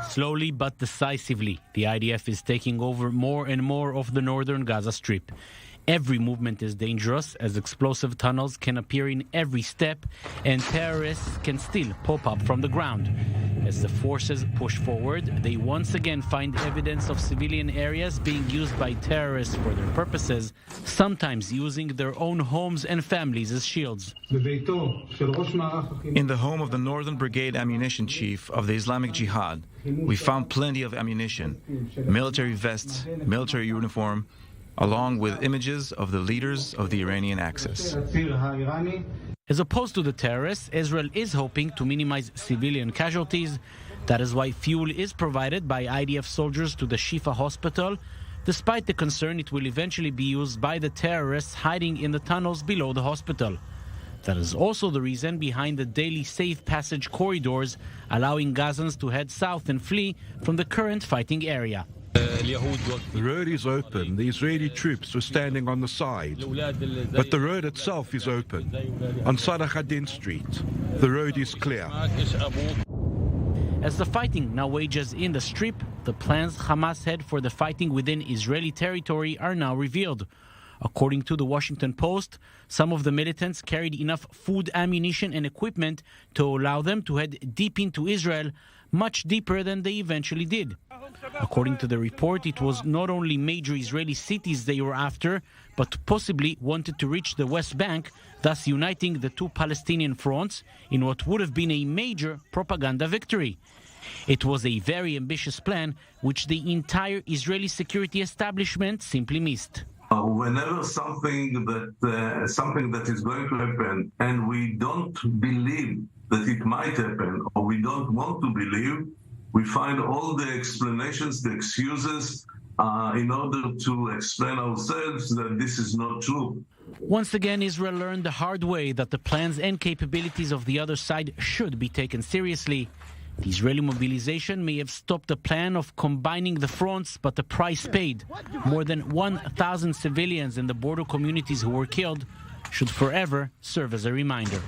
Slowly but decisively, the IDF is taking over more and more of the northern Gaza Strip. Every movement is dangerous, as explosive tunnels can appear in every step, and terrorists can still pop up from the ground. As the forces push forward, they once again find evidence of civilian areas being used by terrorists for their purposes, sometimes using their own homes and families as shields. In the home of the Northern Brigade ammunition chief of the Islamic Jihad, we found plenty of ammunition, military vests, military uniform, along with images of the leaders of the Iranian Axis. As opposed to the terrorists, Israel is hoping to minimize civilian casualties. That is why fuel is provided by IDF soldiers to the Shifa hospital, despite the concern it will eventually be used by the terrorists hiding in the tunnels below the hospital. That is also the reason behind the daily safe passage corridors, allowing Gazans to head south and flee from the current fighting area. The road is open. The Israeli troops were standing on the side. But the road itself is open. On Salah ad-Din Street, the road is clear. As the fighting now wages in the Strip, the plans Hamas had for the fighting within Israeli territory are now revealed. According to the Washington Post, some of the militants carried enough food, ammunition, and equipment to allow them to head deep into Israel, much deeper than they eventually did. According to the report, it was not only major Israeli cities they were after, but possibly wanted to reach the West Bank, thus uniting the two Palestinian fronts in what would have been a major propaganda victory. It was a very ambitious plan, which the entire Israeli security establishment simply missed. Whenever something that is going to happen, and we don't believe that it might happen, or we don't want to believe, we find all the explanations, the excuses, in order to explain ourselves that this is not true. Once again, Israel learned the hard way that the plans and capabilities of the other side should be taken seriously. The Israeli mobilization may have stopped the plan of combining the fronts, but the price paid, more than 1,000 civilians and the border communities who were killed, should forever serve as a reminder.